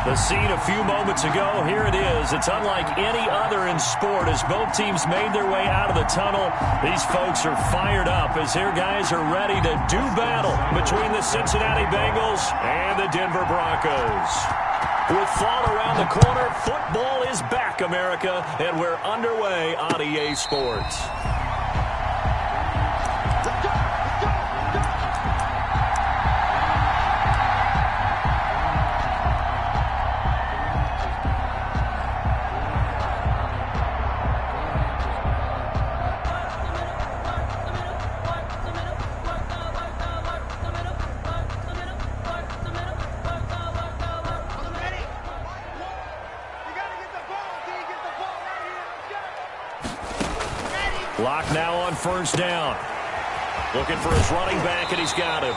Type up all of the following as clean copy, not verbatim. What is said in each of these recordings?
The scene a few moments ago, here it is. It's unlike any other in sport as both teams made their way out of the tunnel. These folks are fired up as their guys are ready to do battle between the Cincinnati Bengals and the Denver Broncos. With fall around the corner, football is back, America, and we're underway on EA Sports. Lock now on first down. Looking for his running back, and he's got him.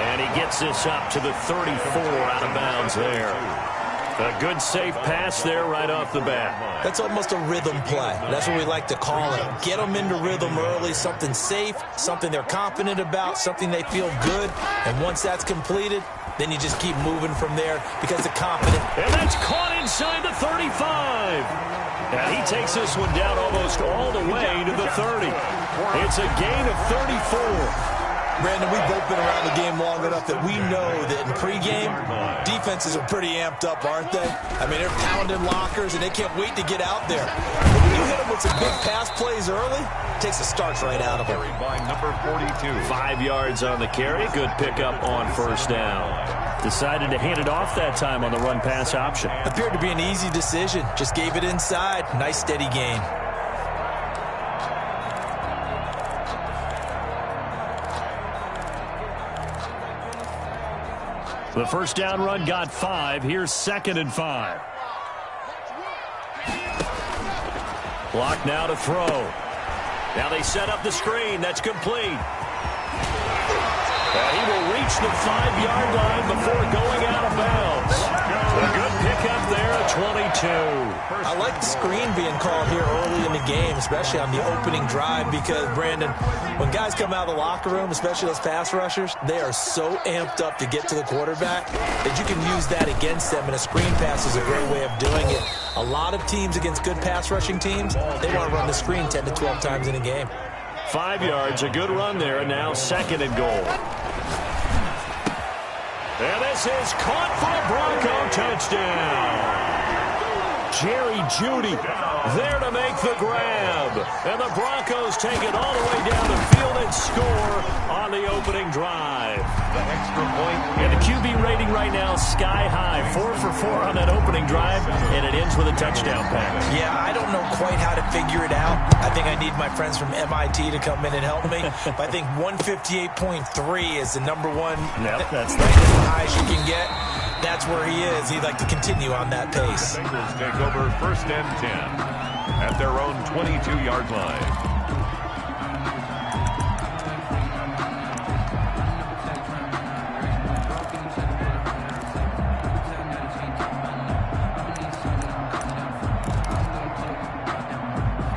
And he gets this up to the 34 out of bounds there. A good, safe pass there right off the bat. That's almost a rhythm play. That's what we like to call it. Get them into rhythm early, something safe, something they're confident about, something they feel good. And once that's completed, then you just keep moving from there because they're confident. And that's caught inside the 35. And he takes this one down almost all the way to the 30. It's a gain of 34. Brandon, we've both been around the game long enough that we know that in pregame, defenses are pretty amped up, aren't they? I mean, they're pounding lockers, and they can't wait to get out there. But when you hit them with some big pass plays early, it takes the starch right out of them. By number 42. 5 yards on the carry. Good pickup on first down. Decided to hand it off that time on the run-pass option. Appeared to be an easy decision. Just gave it inside. Nice, steady gain. The first down run got 5. Here's 2nd and 5. Block now to throw. Now they set up the screen. That's complete. And he will reach the 5-yard line before going out of bounds. A good pickup there at 22. I like the screen being called here early in the game, especially on the opening drive, because, Brandon, when guys come out of the locker room, especially those pass rushers, they are so amped up to get to the quarterback that you can use that against them, and a screen pass is a great way of doing it. A lot of teams against good pass rushing teams, they want to run the screen 10 to 12 times in a game. 5 yards, a good run there, and now 2nd and goal. And this is caught for a Bronco touchdown. Jerry Jeudy there to make the grab. And the Broncos take it all the way down the field and score on the opening drive. The extra point. And the QB rating right now sky high. 4 for 4 on that opening drive, and it ends with a touchdown pass. Yeah, I don't know quite how to figure it out. I think I need my friends from MIT to come in and help me. But I think 158.3 is the number one. Yep, that's as high as you can get. That's where he is. He'd like to continue on that pace. The Bengals take over 1st and 10 at their own 22-yard line.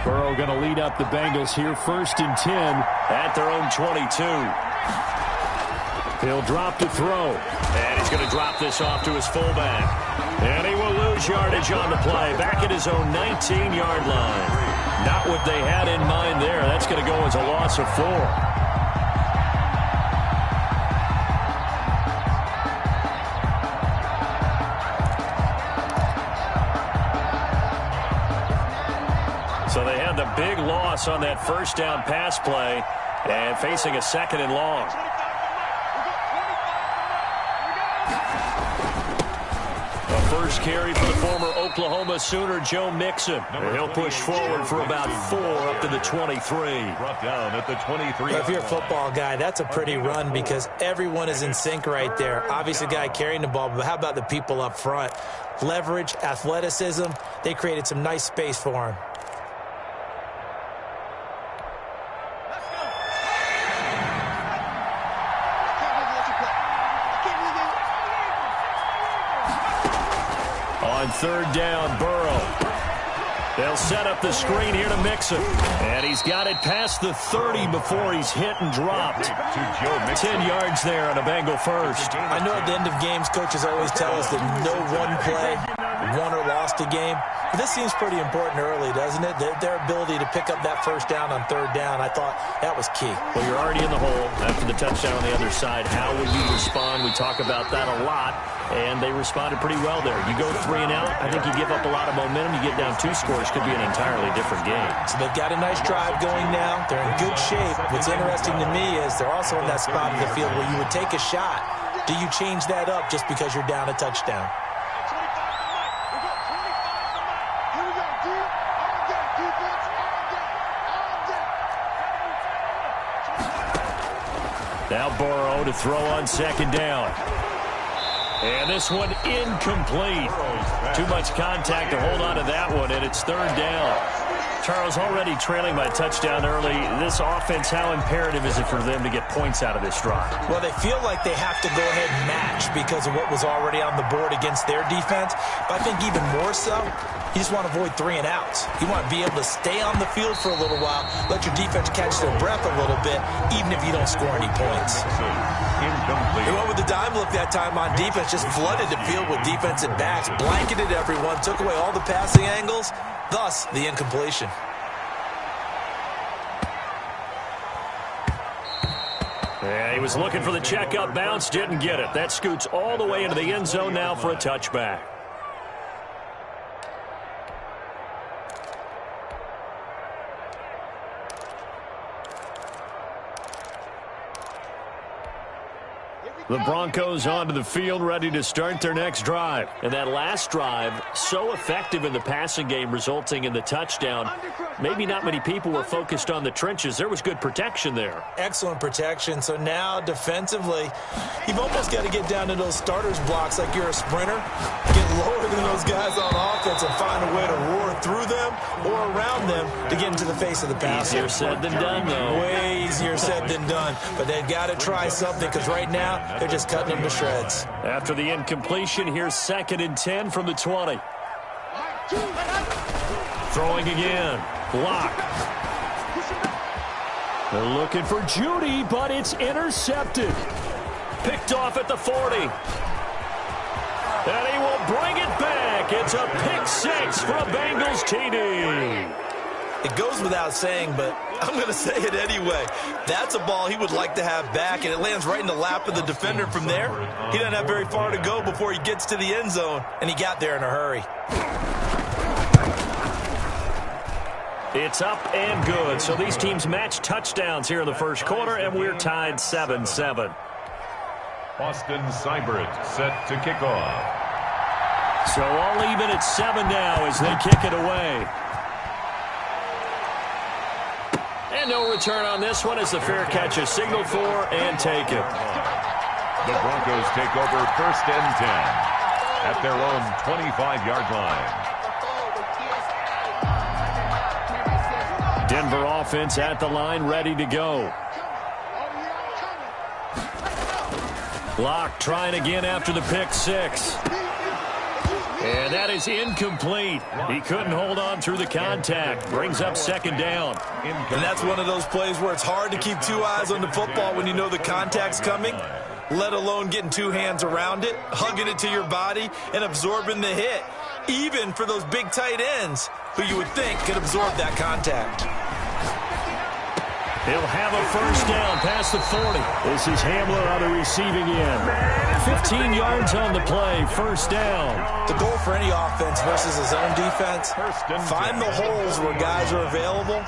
Burrow going to lead up the Bengals here 1st and 10 at their own 22. He'll drop to throw. And he's going to drop this off to his fullback. And he will lose yardage on the play. Back at his own 19-yard line. Not what they had in mind there. That's going to go as a loss of 4. So they had the big loss on that first down pass play and facing a 2nd and long. First carry for the former Oklahoma Sooner, Joe Mixon. He'll push forward for about 4 up to the 23. Brought down at the 23. Well, if you're a football guy, that's a pretty run because everyone is in sync right there. Obviously, the guy carrying the ball, but how about the people up front? Leverage, athleticism, they created some nice space for him. On 3rd down, Burrow. They'll set up the screen here to Mixon. And he's got it past the 30 before he's hit and dropped. 10 yards there on a Bengal first. I know at the end of games, coaches always tell us that no one play won or lost a game. But this seems pretty important early, doesn't it? Their ability to pick up that first down on third down, I thought that was key. Well, you're already in the hole after the touchdown on the other side. How will you respond? We talk about that a lot, and they responded pretty well there. You go 3 and out, I think you give up a lot of momentum. You get down 2 scores, could be an entirely different game. So they've got a nice drive going now. They're in good shape. What's interesting to me is they're also in that spot of the field where you would take a shot. Do you change that up just because you're down a touchdown? Now Burrow to throw on second down. And this one incomplete. Too much contact to hold on to that one, and it's third down. Charles, already trailing by a touchdown early. This offense, how imperative is it for them to get points out of this drive? Well, they feel like they have to go ahead and match because of what was already on the board against their defense. But I think even more so, you just want to avoid 3 and outs. You want to be able to stay on the field for a little while, let your defense catch their breath a little bit, even if you don't score any points. They went with the dime look that time on defense, just flooded the field with defensive backs, blanketed everyone, took away all the passing angles, thus the incompletion. Yeah, he was looking for the checkup bounce, didn't get it. That scoots all the way into the end zone now for a touchback. The Broncos onto the field, ready to start their next drive. And that last drive, so effective in the passing game, resulting in the touchdown. Maybe not many people were focused on the trenches. There was good protection there. Excellent protection. So now, defensively, you've almost got to get down to those starters blocks like you're a sprinter. Get lower than those guys on offense and find a way to roar through them or around them to get into the face of the passer. Easier said than done, though. Way easier said than done. But they've got to try something because right now, they're just cutting them to shreds. After the incompletion, here's 2nd and 10 from the 20. Throwing again. Block. They're looking for Judy, but it's intercepted. Picked off at the 40. And he will bring it back. It's a pick 6 for a Bengals TD. It goes without saying, but I'm going to say it anyway. That's a ball he would like to have back, and it lands right in the lap of the defender from there. He doesn't have very far to go before he gets to the end zone, and he got there in a hurry. It's up and good. So these teams match touchdowns here in the first quarter, and we're tied 7-7. Austin Seibert set to kick off. So all even at 7 now as they kick it away. And no return on this one as the fair catch is signaled for and taken. The Broncos take over 1st and 10 at their own 25-yard line. Denver offense at the line, ready to go. Block trying again after the pick 6. And that is incomplete. He couldn't hold on through the contact. Brings up 2nd down. And that's one of those plays where it's hard to keep 2 eyes on the football when you know the contact's coming, let alone getting 2 hands around it, hugging it to your body, and absorbing the hit. Even for those big tight ends who you would think could absorb that contact. He'll have a first down past the 40. This is Hamler on the receiving end. 15 yards on the play, 1st down. The goal for any offense versus his own defense, find the holes where guys are available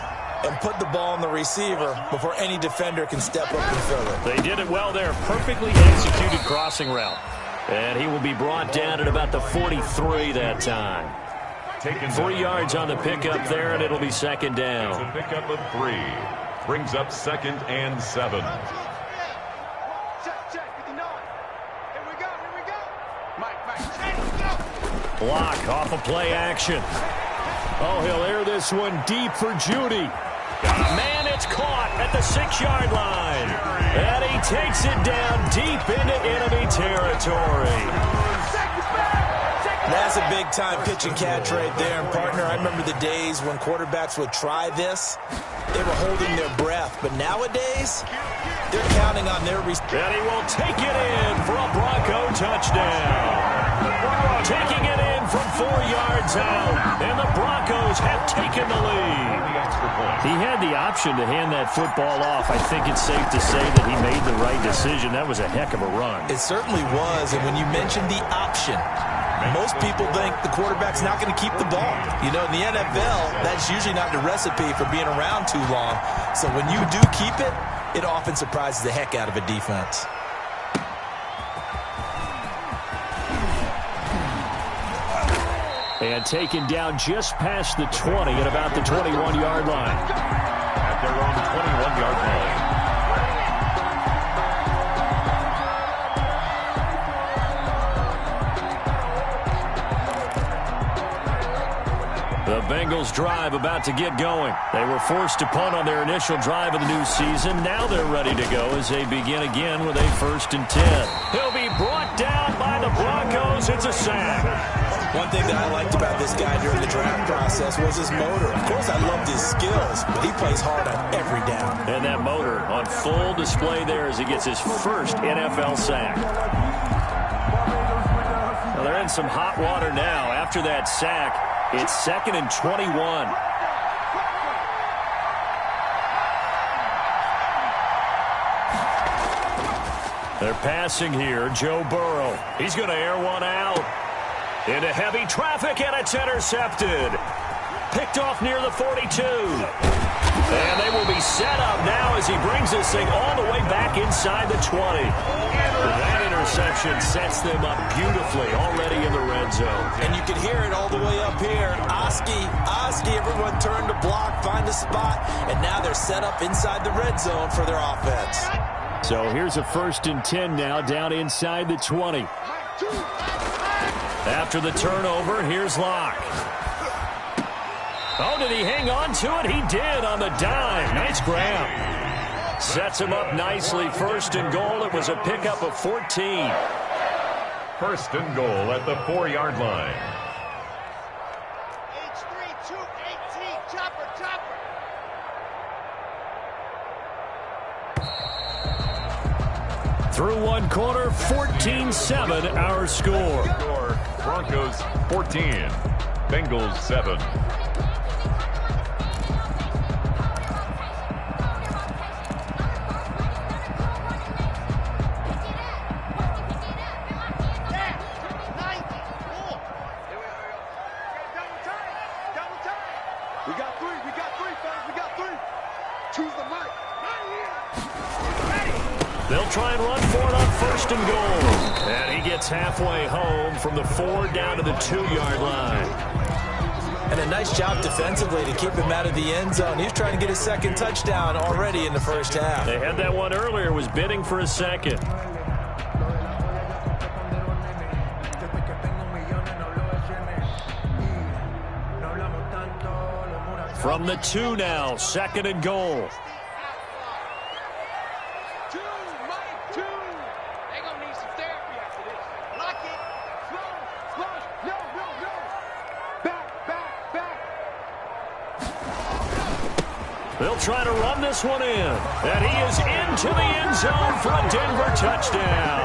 and put the ball on the receiver before any defender can step up and fill it. They did it well there. Perfectly executed crossing route. And he will be brought down at about the 43 that time. 3 yards on the pickup there, and it'll be 2nd down. It's a pickup of 3. Brings up 2nd and 7. Block off a play action. Oh, he'll air this one deep for Judy. Man, it's caught at the 6-yard line. And he takes it down deep into enemy territory. That's That's a big-time pitch and catch right there. And, partner, I remember the days when quarterbacks would try this. They were holding their breath. But nowadays, they're counting on their... And he will take it in for a Bronco touchdown. Taking it in from 4 yards out. And the Broncos have taken the lead. He had the option to hand that football off. I think it's safe to say that he made the right decision. That was a heck of a run. It certainly was. And when you mentioned the option, most people think the quarterback's not going to keep the ball. You know, in the NFL, that's usually not the recipe for being around too long. So when you do keep it, it often surprises the heck out of a defense. And taken down just past the 20 at about the 21-yard line. At their own 21-yard line. The Bengals drive about to get going. They were forced to punt on their initial drive of the new season. Now they're ready to go as they begin again with a 1st and 10. He'll be brought down by the Broncos. It's a sack. One thing that I liked about this guy during the draft process was his motor. Of course, I loved his skills, but he plays hard on every down. And that motor on full display there as he gets his first NFL sack. Well, they're in some hot water now. After that sack, it's 2nd and 21. They're passing here. Joe Burrow. He's going to air one out. Into heavy traffic, and it's intercepted. Picked off near the 42. And they will be set up now as he brings this thing all the way back inside the 20. That interception sets them up beautifully already in the red zone. And you can hear it all the way up here. Oski, everyone turn to block, find a spot, and now they're set up inside the red zone for their offense. So here's a 1st and 10 now down inside the 20. After the turnover, here's Locke. Oh, did he hang on to it? He did on the dime. Nice grab. Sets him up nicely. 1st and goal. It was a pickup of 14. 1st and goal at the 4-yard line. H3-2-18. Chopper. Through one quarter, 14-7 our score. Broncos 14, Bengals 7. We got three, fellas. We got three. Choose the mic. They'll try and run for it on 1st and goal. And he gets halfway home from the 4 down to the 2-yard line. And a nice job defensively to keep him out of the end zone. He's trying to get his 2nd touchdown already in the 1st half. They had that one earlier, was bidding for a 2nd. From the 2 now, 2nd and goal. They'll try to run this one in. And he is into the end zone for a Denver touchdown.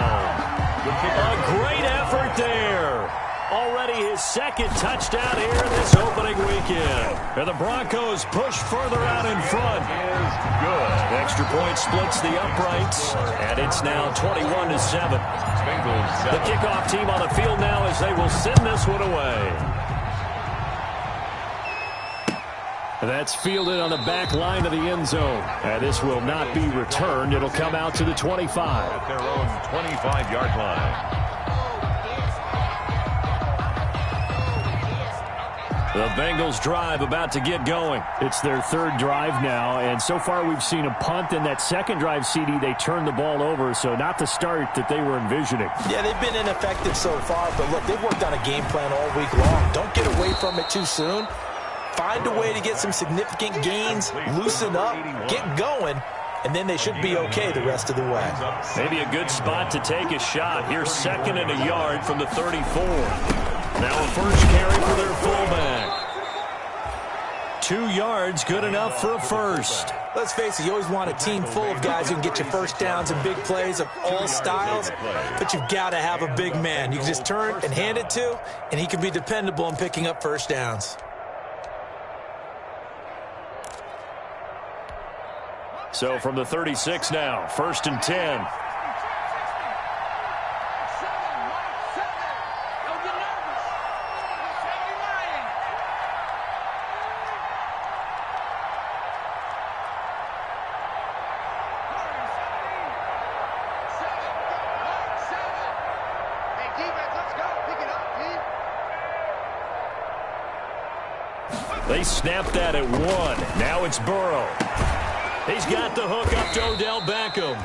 A great effort there. Already his 2nd touchdown here in this opening weekend. And the Broncos push further out in front. Is good. Extra point splits the uprights. And it's now 21-7. Bengals 7. The kickoff team on the field now as they will send this one away. That's fielded on the back line of the end zone. And this will not be returned. It'll come out to the 25. At their own 25-yard line. The Bengals drive about to get going. It's their 3rd drive now, and so far we've seen a punt. In that 2nd drive, CD, they turned the ball over, so not the start that they were envisioning. Yeah, they've been ineffective so far, but look, they've worked on a game plan all week long. Don't get away from it too soon. Find a way to get some significant gains, loosen up, get going, and then they should be okay the rest of the way. Maybe a good spot to take a shot. Here's 2nd and a yard from the 34. Now a first carry for their fullback. 2 yards, good enough for a first. Let's face it, you always want a team full of guys who can get you first downs and big plays of all styles, but you've got to have a big man you can just turn and hand it to, and he can be dependable in picking up first downs. So from the 36 now, 1st and 10. They snapped that at 1. Now it's Burrow. He's got the hook up to Odell Beckham.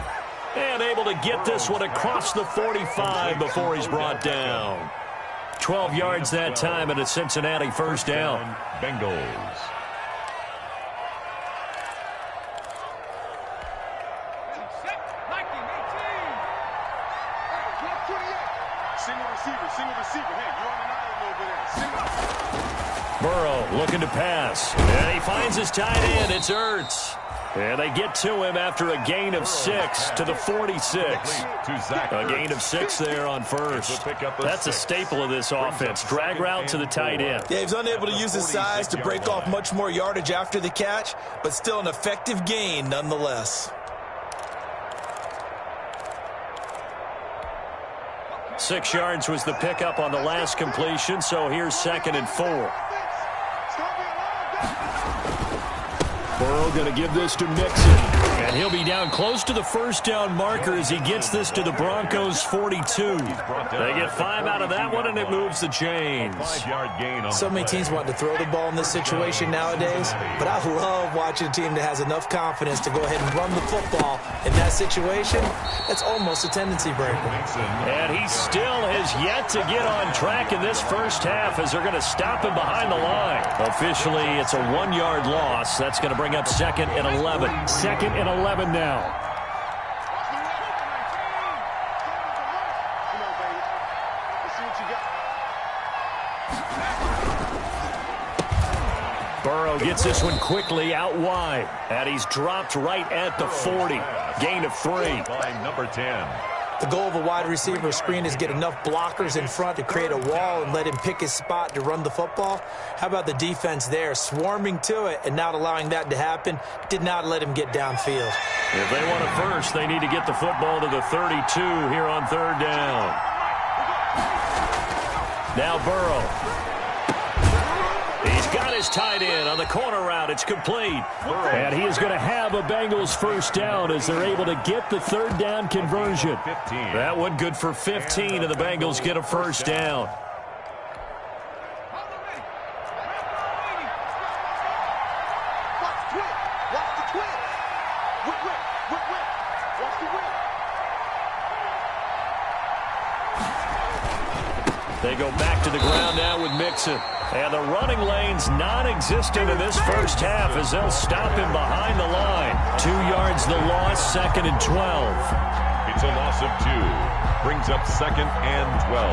And able to get this one across the 45 before he's brought down. 12 yards that time and a Cincinnati first down. Bengals. Single receiver. Hey, you're on an island over there. Burrow looking to pass. And he finds his tight end. It's Ertz. And they get to him after a gain of 6 to the 46. A gain of 6 there on first. That's a staple of this offense. Drag route to the tight end. Yeah, he's unable to use his size to break off much more yardage after the catch, but still an effective gain nonetheless. 6 yards was the pickup on the last completion, so here's 2nd and 4. Burrow going to give this to Mixon. And he'll be down close to the first down marker as he gets this to the Broncos 42. They get 5 out of that one, and it moves the chains. So many teams want to throw the ball in this situation nowadays, but I love watching a team that has enough confidence to go ahead and run the football in that situation. That's almost a tendency breaker. And he still has yet to get on track in this first half as they're going to stop him behind the line. Officially, it's a 1-yard loss. That's going to bring up 2nd and 11. 2nd and 11 now. Burrow gets this one quickly out wide. And he's dropped right at the 40. Gain of 3. By number 10. The goal of a wide receiver screen is get enough blockers in front to create a wall and let him pick his spot to run the football. How about the defense there, swarming to it and not allowing that to happen? Did not let him get downfield. If they want a first, they need to get the football to the 32 here on 3rd down. Now Burrow. He's got his tight end on the corner route. It's complete. And he is going to have a Bengals first down as they're able to get the 3rd down conversion. That one good for 15, and the Bengals get a first down. They go back to the ground now with Mixon. And the running lane's non-existent in this first half as they'll stop him behind the line. 2 yards the loss, 2nd and 12. It's a loss of 2. Brings up 2nd and 12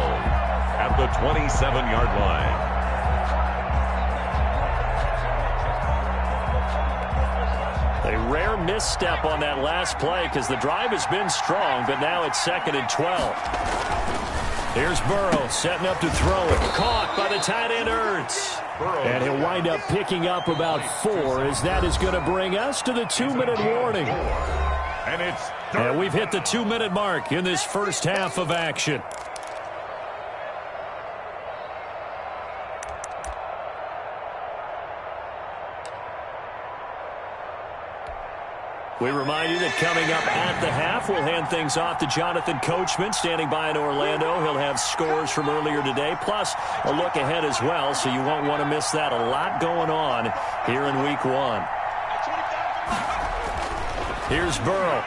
at the 27-yard line. A rare misstep on that last play because the drive has been strong, but now it's 2nd and 12. Here's Burrow setting up to throw it. Caught by the tight end Ertz. And he'll wind up picking up about 4 as that is going to bring us to the 2-minute warning. And we've hit the 2-minute mark in this first half of action. We remind you that coming up at the half, we'll hand things off to Jonathan Coachman, standing by in Orlando. He'll have scores from earlier today, plus a look ahead as well, so you won't want to miss that. A lot going on here in Week 1. Here's Burrow.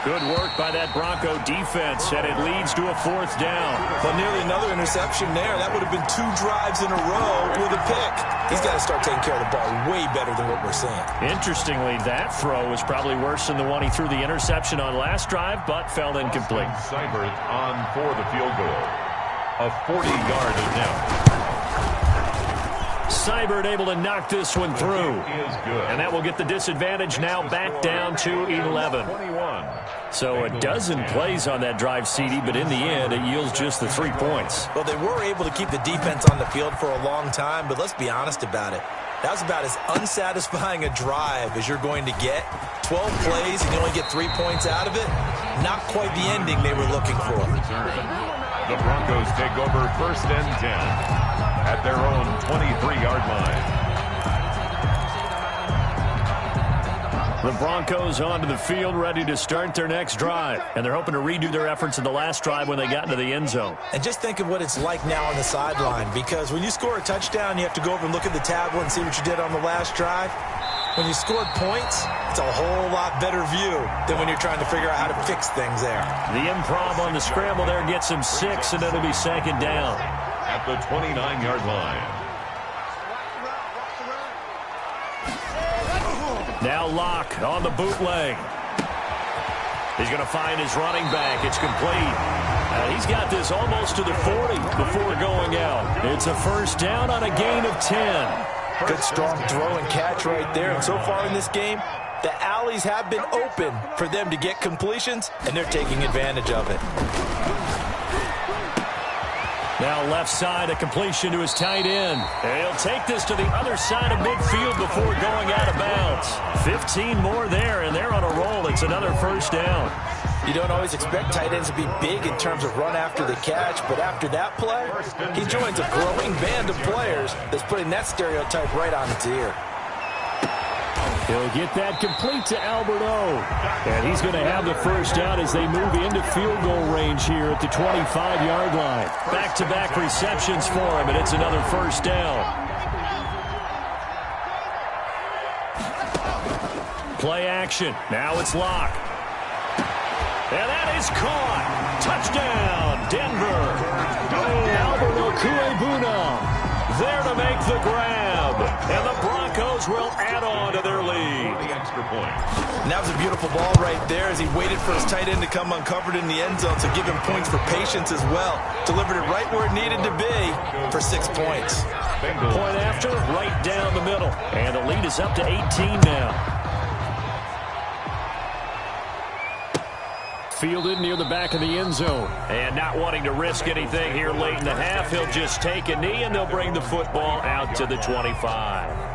Good work by that Bronco defense, and it leads to a 4th down. Well, nearly another interception there. That would have been 2 drives in a row with a pick. He's got to start taking care of the ball way better than what we're seeing. Interestingly, that throw was probably worse than the one he threw the interception on last drive, but fell incomplete. Seibert on for the field goal. A 40-yard attempt. Seibert able to knock this one through. And that will get the disadvantage now back down to 11. So a dozen plays on that drive, CD, but in the end, it yields just the 3 points. Well, they were able to keep the defense on the field for a long time, but let's be honest about it. That was about as unsatisfying a drive as you're going to get. 12 plays and you only get 3 points out of it. Not quite the ending they were looking for. The Broncos take over 1st and 10 at their own 23-yard line. The Broncos onto the field, ready to start their next drive. And they're hoping to redo their efforts in the last drive when they got into the end zone. And just think of what it's like now on the sideline, because when you score a touchdown, you have to go over and look at the tablet and see what you did on the last drive. When you scored points, it's a whole lot better view than when you're trying to figure out how to fix things there. The improv on the scramble there gets him 6, and it'll be 2nd down. At the 29-yard line. Now Locke on the bootleg. He's going to find his running back. It's complete. He's got this almost to the 40 before going out. It's a 1st down on a gain of 10. Good strong throw and catch right there. And so far in this game, the alleys have been open for them to get completions, and they're taking advantage of it. Now left side, a completion to his tight end. And he'll take this to the other side of midfield before going out of bounds. 15 more there, and they're on a roll. It's another 1st down. You don't always expect tight ends to be big in terms of run after the catch, but after that play, he joins a growing band of players that's putting that stereotype right on its ear. He'll get that complete to Alberto. And he's going to have the 1st down as they move into field goal range here at the 25-yard line. Back-to-back receptions for him, and it's another 1st down. Play action. Now it's Locke. And that is caught. Touchdown, Denver. Alberto Boovenile there to make the grab. And the Broncos will add on to their lead. The extra point. And that was a beautiful ball right there as he waited for his tight end to come uncovered in the end zone, so give him points for patience as well. Delivered it right where it needed to be for 6 points. Bengals. Point after, right down the middle. And the lead is up to 18 now. Fielded near the back of the end zone. And not wanting to risk anything here late in the half, he'll just take a knee, and they'll bring the football out to the 25.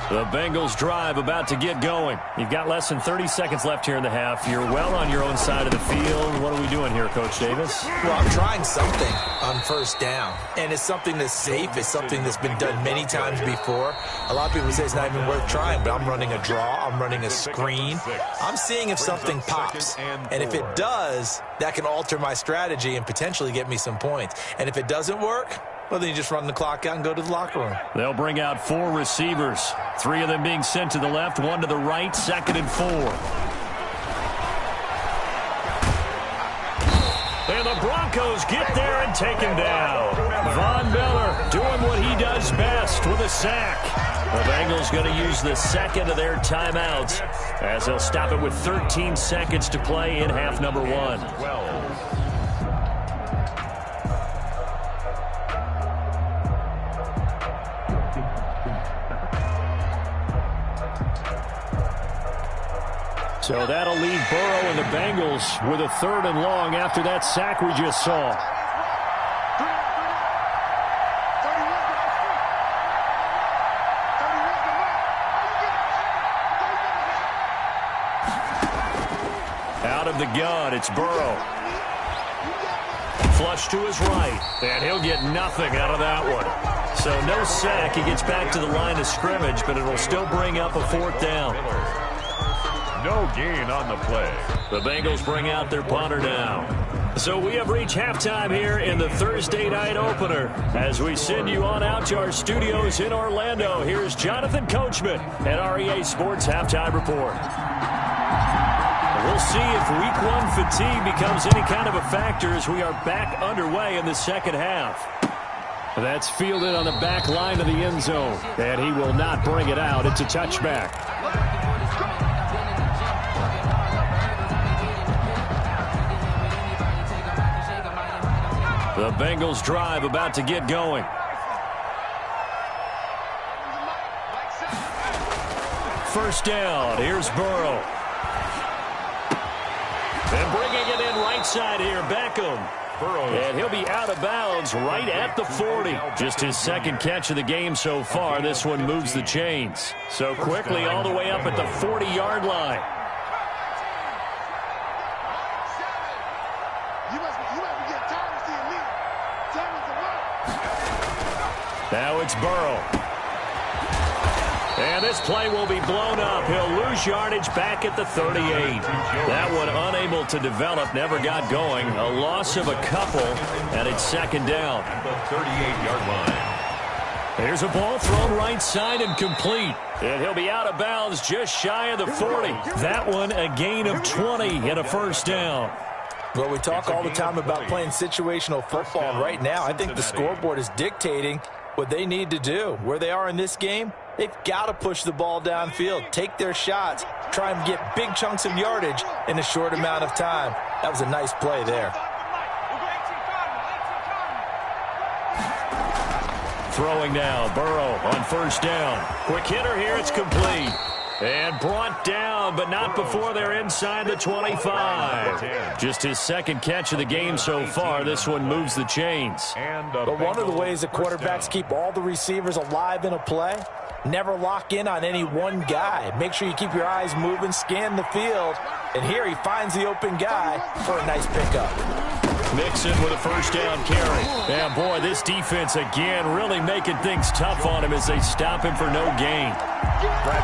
The Bengals drive about to get going. You've got less than 30 seconds left here in the half. You're well on your own side of the field. What are we doing here, Coach Davis? Well, I'm trying something on 1st down. And it's something that's safe. It's something that's been done many times before. A lot of people say it's not even worth trying, but I'm running a draw. I'm running a screen. I'm seeing if something pops. And if it does, that can alter my strategy and potentially get me some points. And if it doesn't work, well, then you just run the clock out and go to the locker room. They'll bring out 4 receivers. 3 of them being sent to the left, 1 to the right, 2nd and 4. And the Broncos get there and take him down. Von Miller doing what he does best with a sack. The Bengals going to use the 2nd of their timeouts as they'll stop it with 13 seconds to play in half number 1. 12. So that'll leave Burrow and the Bengals with a 3rd and long after that sack we just saw. Out of the gun, it's Burrow. Flush to his right, and he'll get nothing out of that one. So no sack. He gets back to the line of scrimmage, but it'll still bring up a 4th down. No gain on the play. The Bengals bring out their punter now. So we have reached halftime here in the Thursday night opener. As we send you on out to our studios in Orlando, here's Jonathan Coachman at REA Sports Halftime Report. We'll see if week one fatigue becomes any kind of a factor as we are back underway in the second half. That's fielded on the back line of the end zone. And he will not bring it out. It's a touchback. The Bengals drive about to get going. First down. Here's Burrow. And bringing it in right side here, Beckham. And he'll be out of bounds right at the 40. Just his second catch of the game so far. This one moves the chains. So quickly all the way up at the 40-yard line. Now it's Burrow. And this play will be blown up. He'll lose yardage back at the 38. That one unable to develop, never got going. A loss of a couple, and it's second down. The 38-yard line. Here's a ball thrown right side and complete. And he'll be out of bounds just shy of the 40. That one a gain of 20 and a first down. Well, we talk all the time about playing situational football, and right now I think the scoreboard is dictating what they need to do. Where they are in this game, they've got to push the ball downfield, take their shots, try and get big chunks of yardage in a short amount of time. That was a nice play there. Throwing now, Burrow on first down. Quick hitter here, it's complete. And brought down, but not before they're inside the 25. Just his second catch of the game so far. This one moves the chains. But one of the ways that quarterbacks keep all the receivers alive in a play, never lock in on any one guy. Make sure you keep your eyes moving, scan the field. And here he finds the open guy for a nice pickup. Mixon with a first down carry. And boy, this defense again really making things tough on him as they stop him for no gain.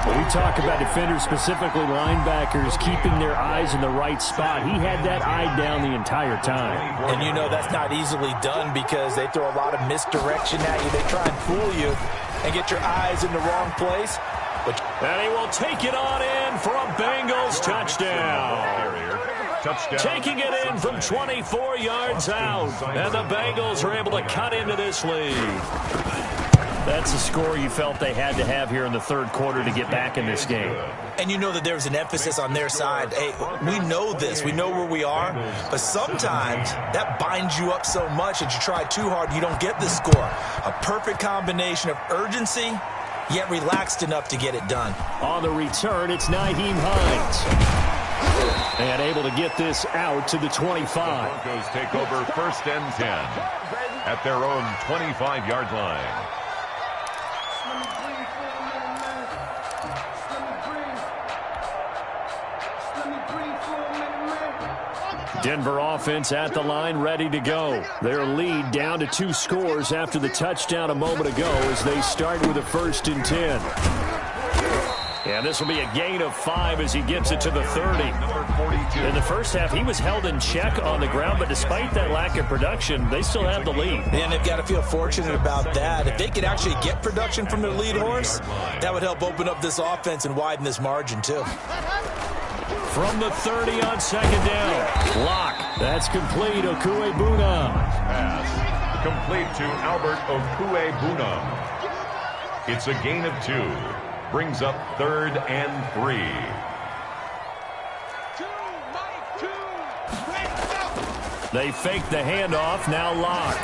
When we talk about defenders, specifically linebackers, keeping their eyes in the right spot, he had that eye down the entire time. And you know that's not easily done because they throw a lot of misdirection at you. They try and fool you and get your eyes in the wrong place. And he will take it on in for a Bengals touchdown. Taking it in from 24 yards out. And the Bengals are able to cut into this lead. That's a score you felt they had to have here in the third quarter to get back in this game. And you know that there's an emphasis on their side. Hey, we know this. We know where we are. But sometimes that binds you up so much that you try too hard, you don't get the score. A perfect combination of urgency, yet relaxed enough to get it done. On the return, it's Nyheim Hines. And able to get this out to the 25. Broncos take over first and 10 at their own 25-yard line. Denver offense at the line, ready to go. Their lead down to 2 scores after the touchdown a moment ago as they start with a first and 10. And this will be a gain of 5 as he gets it to the 30. In the first half, he was held in check on the ground, but despite that lack of production, they still have the lead. And they've got to feel fortunate about that. If they could actually get production from their lead horse, that would help open up this offense and widen this margin too. From the 30 on second down. Lock. That's complete. Okuebuna. Pass complete to Albert Okuebuna. It's a gain of 2. Brings up third and 3. They fake the handoff. Now Lock.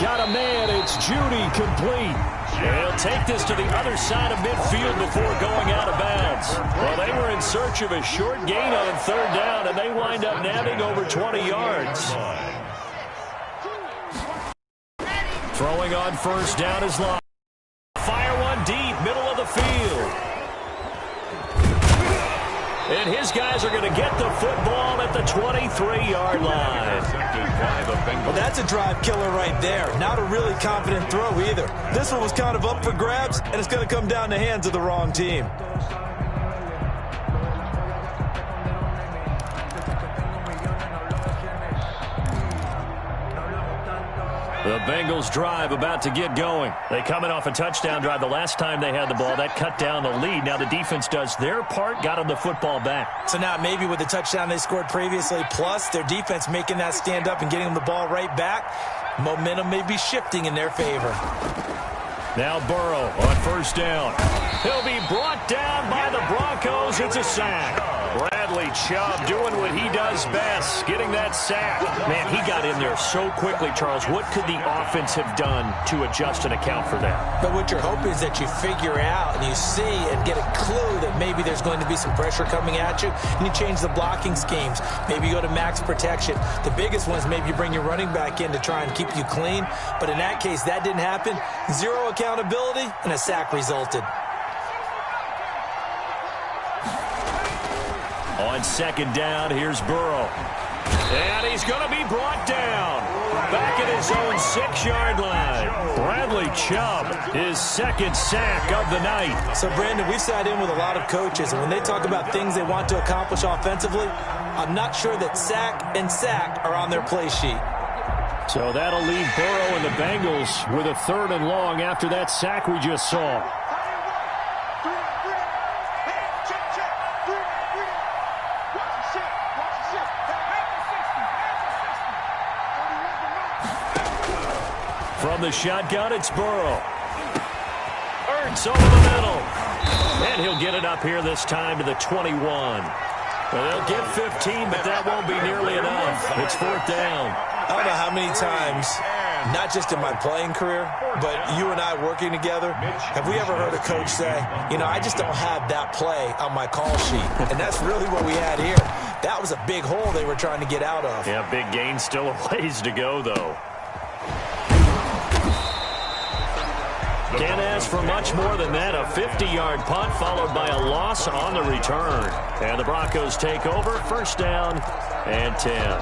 Got a man. It's Judy complete. He'll take this to the other side of midfield before going out of bounds. Well, they were in search of a short gain on third down, and they wind up nabbing over 20 yards. Throwing on first down is Lock. Fire one deep, middle of the field. And his guys are going to get the football at the 23-yard line. Well, that's a drive killer right there. Not a really confident throw either. This one was kind of up for grabs, and it's going to come down the hands of the wrong team. The Bengals drive about to get going. They coming off a touchdown drive the last time they had the ball. That cut down the lead. Now the defense does their part, got them the football back. So now maybe with the touchdown they scored previously, plus their defense making that stand up and getting them the ball right back, momentum may be shifting in their favor. Now Burrow on first down. He'll be brought down by the Broncos. It's a sack. Bradley Chubb doing what he does best, getting that sack. Man, he got in there so quickly, Charles. What could the offense have done to adjust and account for that? But what you're hoping is that you figure out and you see and get a clue that maybe there's going to be some pressure coming at you, and you change the blocking schemes. Maybe you go to max protection. The biggest one is maybe you bring your running back in to try and keep you clean. But in that case, that didn't happen. Zero accountability, and a sack resulted. On second down, here's Burrow. And he's going to be brought down. Back at his own 6-yard line. Bradley Chubb, his second sack of the night. So, Brandon, we've sat in with a lot of coaches, and when they talk about things they want to accomplish offensively, I'm not sure that sack and sack are on their play sheet. So that'll leave Burrow and the Bengals with a 3rd and long after that sack we just saw. From the shotgun, it's Burrow. Ertz over the middle. And he'll get it up here this time to the 21. Well, they'll get 15, but that won't be nearly enough. It's 4th down. I don't know how many times, not just in my playing career, but you and I working together, have we ever heard a coach say, you know, I just don't have that play on my call sheet. And that's really what we had here. That was a big hole they were trying to get out of. Yeah, big gain, still a ways to go, though. Can't ask for much more than that. A 50-yard punt followed by a loss on the return. And the Broncos take over. 1st down and 10.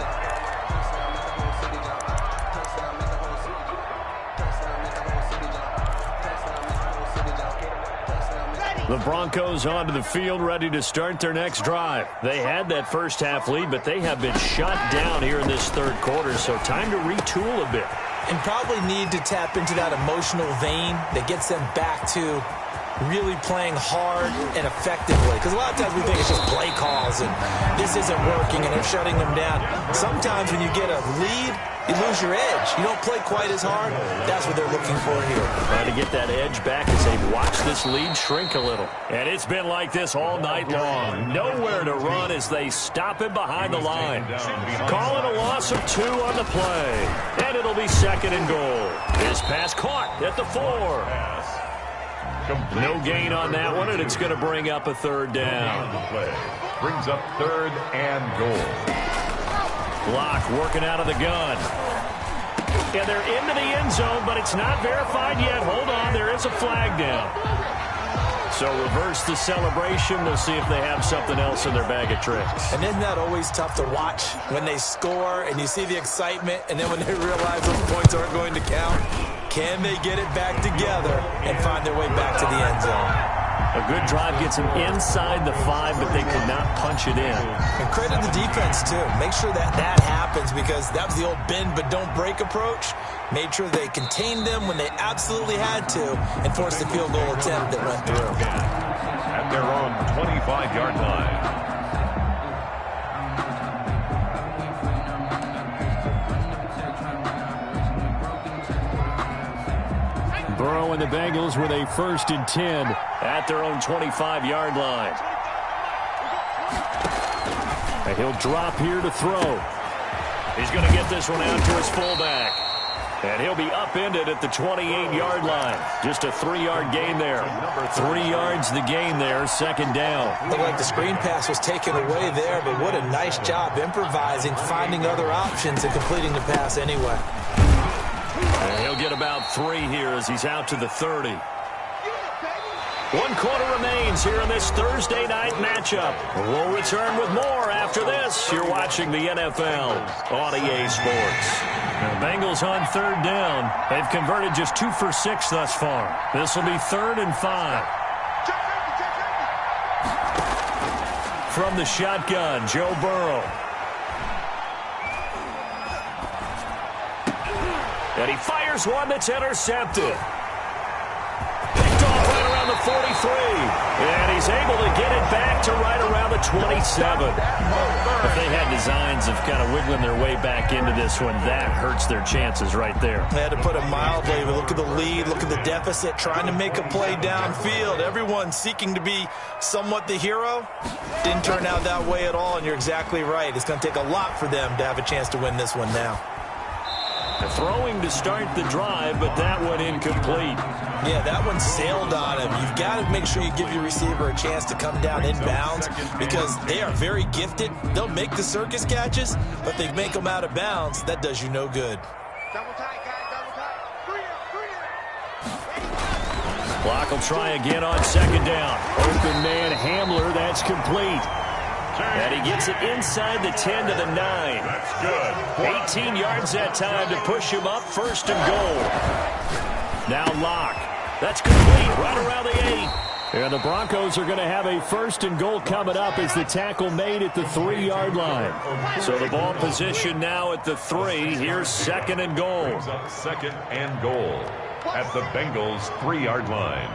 The Broncos onto the field, ready to start their next drive. They had that first half lead, but they have been shut down here in this 3rd quarter, so time to retool a bit. And probably need to tap into that emotional vein that gets them back to really playing hard and effectively. Because a lot of times we think it's just play calls and this isn't working and they're shutting them down. Sometimes when you get a lead, you lose your edge. You don't play quite as hard. That's what they're looking for here. Trying to get that edge back as they watch this lead shrink a little. And it's been like this all night long. Nowhere to run as they stop him behind the line. Calling a loss of 2 on the play. And it'll be 2nd and goal. This pass caught at the 4. No gain on that one, and it's going to bring up a 3rd down. Brings up 3rd and goal. Block working out of the gun. And they're into the end zone, but it's not verified yet. Hold on, there is a flag down. So reverse the celebration. We'll see if they have something else in their bag of tricks. And isn't that always tough to watch when they score and you see the excitement, and then when they realize those points aren't going to count? Can they get it back together and find their way back to the end zone? A good drive gets them inside the 5, but they could not punch it in. And credit the defense, too. Make sure that happens, because that was the old bend but don't break approach. Made sure they contained them when they absolutely had to and forced the field goal attempt that went through. At their own 25-yard line. Burrow and the Bengals with a 1st and 10 at their own 25-yard line. And he'll drop here to throw. He's going to get this one out to his fullback. And he'll be upended at the 28-yard line. Just a 3-yard gain there. 3 yards the gain there, 2nd down. Looked like the screen pass was taken away there, but what a nice job improvising, finding other options, and completing the pass anyway. And he'll get about 3 here as he's out to the 30. 1 quarter remains here in this Thursday night matchup. We'll return with more after this. You're watching the NFL on EA Sports. The Bengals on 3rd down. They've converted just 2 for 6 thus far. This will be 3rd and 5. From the shotgun, Joe Burrow. And he fires one that's intercepted. Picked off right around the 43. And he's able to get it back to right around the 27. If they had designs of kind of wiggling their way back into this one, that hurts their chances right there. They had to put it mildly. Look at the lead, look at the deficit, trying to make a play downfield. Everyone seeking to be somewhat the hero. Didn't turn out that way at all, and you're exactly right. It's going to take a lot for them to have a chance to win this one now. Throwing to start the drive, but that one incomplete. Yeah, that one sailed on him. You've got to make sure you give your receiver a chance to come down inbounds because they are very gifted. They'll make the circus catches, but if they make them out of bounds, that does you no good. Double tight, guys, double tight. Clock will try again on second down. Open man Hamler, that's complete. And he gets it inside the 10 to the 9. That's good. 18 yards that time to push him up, first and goal. Now Locke. That's complete right around the 8. And the Broncos are going to have a first and goal coming up as the tackle made at the 3-yard line. So the ball position now at the 3. Here's second and goal. Brings up second and goal at the Bengals 3-yard line.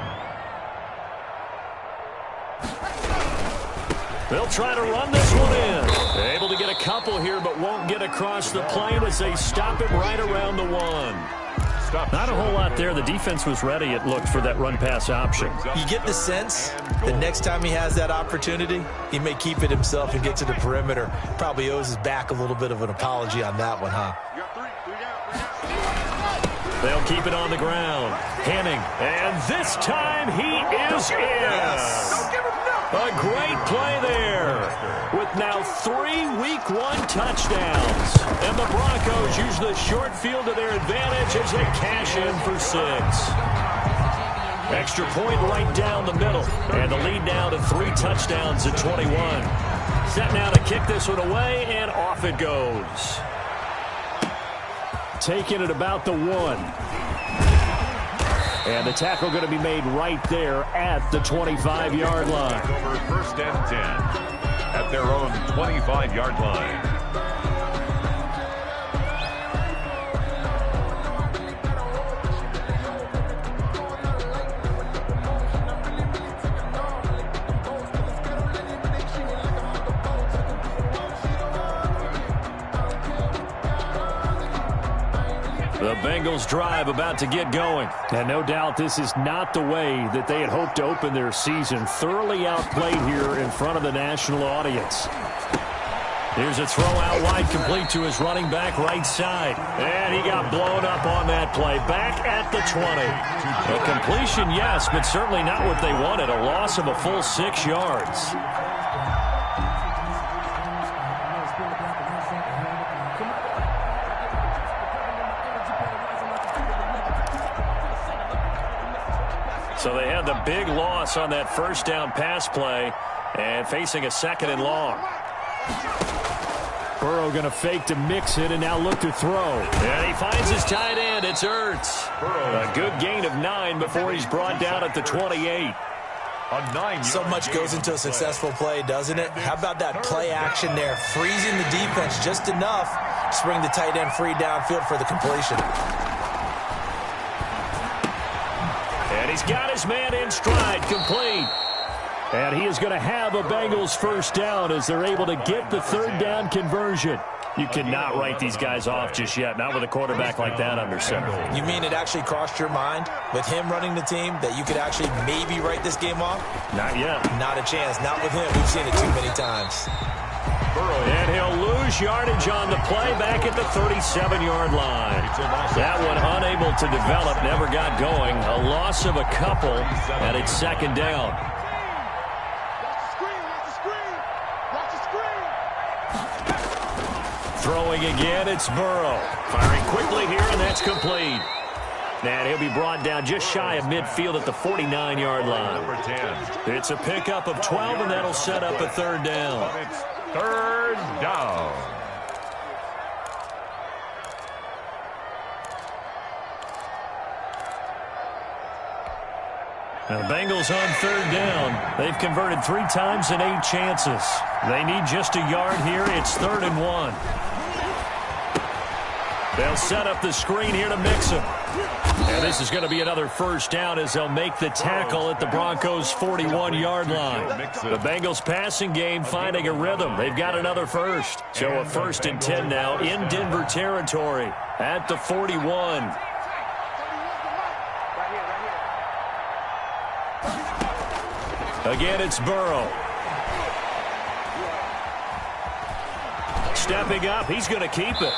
They'll try to run this one in. Able to get a couple here, but won't get across the plane as they stop him right around the 1. Not a whole lot there. The defense was ready, it looked, for that run-pass option. You get the sense the next time he has that opportunity, he may keep it himself and get to the perimeter. Probably owes his back a little bit of an apology on that one, huh? They'll keep it on the ground. Henning, and this time he is in. Yes. A great play there with now 3 Week 1 touchdowns. And the Broncos use the short field to their advantage as they cash in for 6. Extra point right down the middle. And the lead now to 3 touchdowns at 21. Set now to kick this one away, and off it goes. Taking it about the 1. And the tackle going to be made right there at the 25-yard line. Over first and 10 at their own 25-yard line. The Bengals drive about to get going. And no doubt this is not the way that they had hoped to open their season. Thoroughly outplayed here in front of the national audience. Here's a throw out wide, complete to his running back right side. And he got blown up on that play. Back at the 20. A completion, yes, but certainly not what they wanted. A loss of a full 6 yards. So they had the big loss on that first down pass play and facing a second and long. Burrow going to fake to mix it and now look to throw. And he finds his tight end. It's Ertz. A good gain of 9 before he's brought down at the 28. So much goes into a successful play, doesn't it? How about that play action there? Freezing the defense just enough to bring the tight end free downfield for the completion. And he's got his man in stride, complete. And he is going to have a Bengals first down as they're able to get the third down conversion. You cannot write these guys off just yet, not with a quarterback like that under center. You mean it actually crossed your mind with him running the team that you could actually maybe write this game off? Not yet. Not a chance. Not with him. We've seen it too many times. And he'll lose yardage on the play back at the 37-yard line. That one unable to develop, never got going. A loss of a couple, and it's second down. Throwing again, it's Burrow. Firing quickly here, and that's complete. And he'll be brought down just shy of midfield at the 49-yard line. It's a pickup of 12, and that'll set up a third down. Third down. Now the Bengals on third down. They've converted 3 times in 8 chances. They need just a yard here. It's 3rd and 1. They'll set up the screen here to Mixon. And this is going to be another first down as they'll make the tackle at the Broncos' 41-yard line. The Bengals passing game finding a rhythm. They've got another first. So a 1st and 10 now in Denver territory at the 41. Again, it's Burrow. Stepping up, he's going to keep it.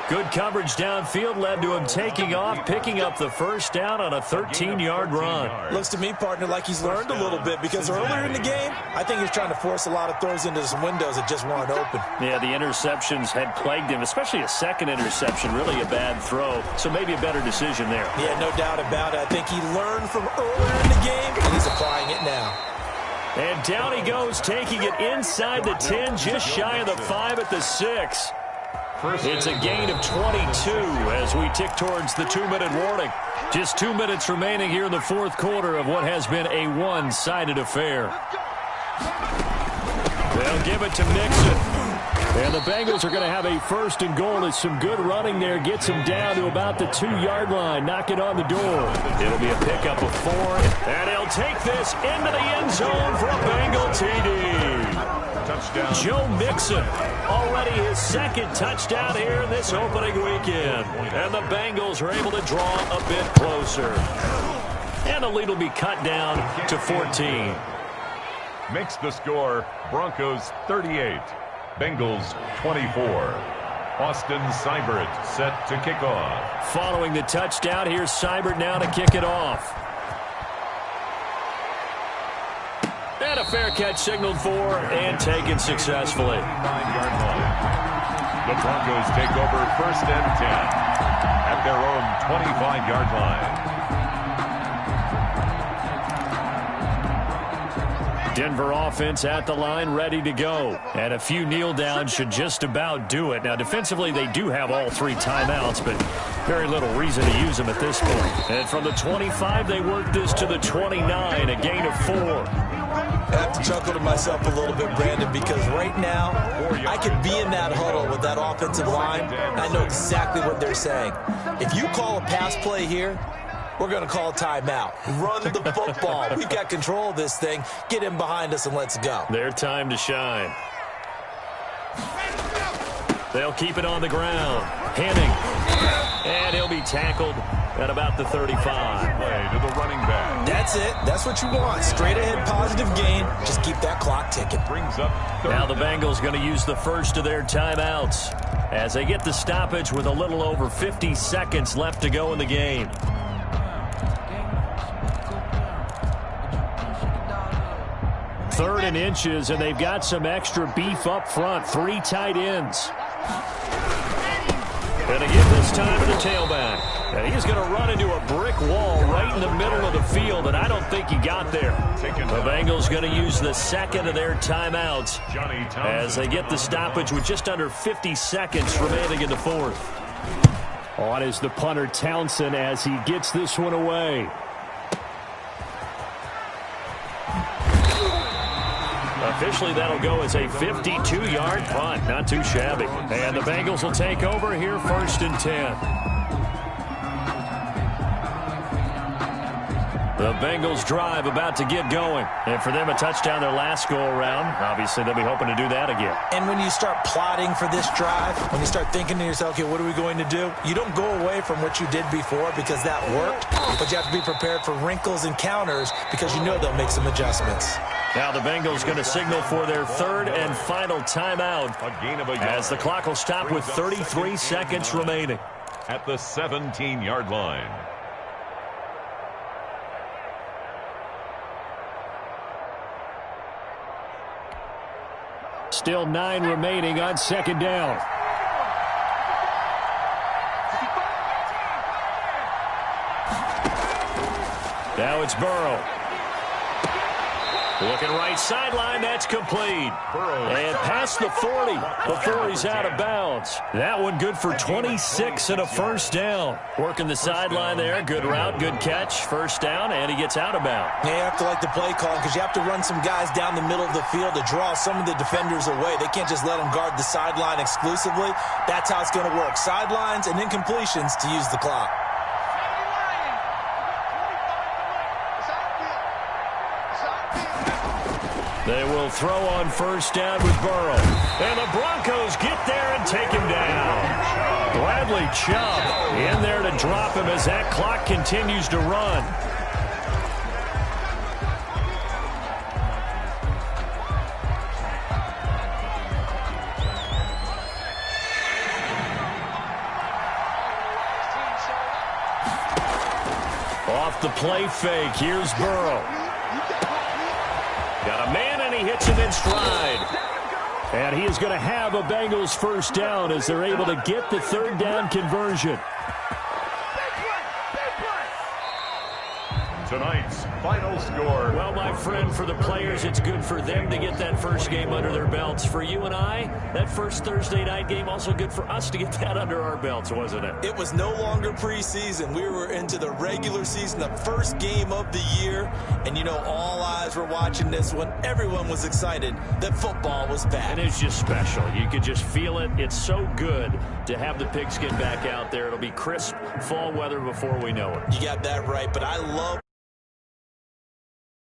Good coverage downfield led to him taking off, picking up the first down on a 13-yard run. Looks to me, partner, like he's learned a little bit because earlier in the game, I think he was trying to force a lot of throws into some windows that just weren't open. Yeah, the interceptions had plagued him, especially a second interception, really a bad throw. So maybe a better decision there. Yeah, no doubt about it. I think he learned from earlier in the game, and he's applying it now. And down he goes, taking it inside the 10, just shy of the 5 at the 6. It's a gain of 22 as we tick towards the 2-minute warning. Just 2 minutes remaining here in the fourth quarter of what has been a one-sided affair. They'll give it to Mixon. And the Bengals are going to have a 1st and goal as some good running there gets them down to about the 2-yard line. Knock it on the door. It'll be a pickup of 4. And he'll take this into the end zone for a Bengal TD. Touchdown. Joe Mixon, already his 2nd touchdown here in this opening weekend. And the Bengals are able to draw a bit closer. And the lead will be cut down to 14. Makes the score Broncos 38, Bengals 24. Austin Seibert set to kick off. Following the touchdown, here's Seibert now to kick it off. And a fair catch signaled for and taken successfully. 9-yard line. The Broncos take over 1st and 10 at their own 25-yard line. Denver offense at the line, ready to go. And a few kneel downs should just about do it. Now, defensively, they do have all 3 timeouts, but very little reason to use them at this point. And from the 25, they work this to the 29, a gain of 4. I have to chuckle to myself a little bit, Brandon, because right now I could be in that huddle with that offensive line, and I know exactly what they're saying. If you call a pass play here, we're going to call a timeout. Run the football. We've got control of this thing. Get him behind us and let's go. Their time to shine. They'll keep it on the ground. Henning. And he'll be tackled at about the 35. Play to the running back. That's it. That's what you want. Straight ahead positive gain. Just keep that clock ticking. Brings up now the Bengals going to use the first of their timeouts as they get the stoppage with a little over 50 seconds left to go in the game. Third and inches, and they've got some extra beef up front. 3 tight ends. Going to give this time to the tailback. And he's going to run into a brick wall right in the middle of the field, and I don't think he got there. The Bengals going to use the 2nd of their timeouts as they get the stoppage with just under 50 seconds remaining in the 4th. On is the punter Townsend as he gets this one away. Officially, that'll go as a 52-yard punt. Not too shabby. And the Bengals will take over here 1st and 10. The Bengals drive about to get going. And for them, a touchdown their last go-around. Obviously, they'll be hoping to do that again. And when you start plotting for this drive, when you start thinking to yourself, okay, what are we going to do? You don't go away from what you did before because that worked. But you have to be prepared for wrinkles and counters because you know they'll make some adjustments. Now the Bengals going to signal for their 3rd and final timeout as the clock will stop with 33 seconds remaining. At the 17-yard line. Still 9 remaining on 2nd down. Now it's Burrow. Looking right sideline, that's complete. And past the 40 before he's out of bounds. That one good for 26 and a first down. Working the sideline there. Good route, good catch. First down, and he gets out of bounds. Yeah, you have to like the play call because you have to run some guys down the middle of the field to draw some of the defenders away. They can't just let them guard the sideline exclusively. That's how it's going to work. Sidelines and incompletions to use the clock. They will throw on first down with Burrow. And the Broncos get there and take him down. Bradley Chubb in there to drop him as that clock continues to run. Off the play fake, here's Burrow. Got a man, and he hits him in stride. And he is going to have a Bengals first down as they're able to get the third down conversion. Tonight's final score. Well, my friend, for the players, it's good for them to get that first game under their belts. For you and I, that first Thursday night game, also good for us to get that under our belts, wasn't it? It was no longer preseason. We were into the regular season, the first game of the year. And, you know, all eyes were watching this one. Everyone was excited that football was back. And it's just special. You could just feel it. It's so good to have the pigskin back out there. It'll be crisp fall weather before we know it. You got that right, but I love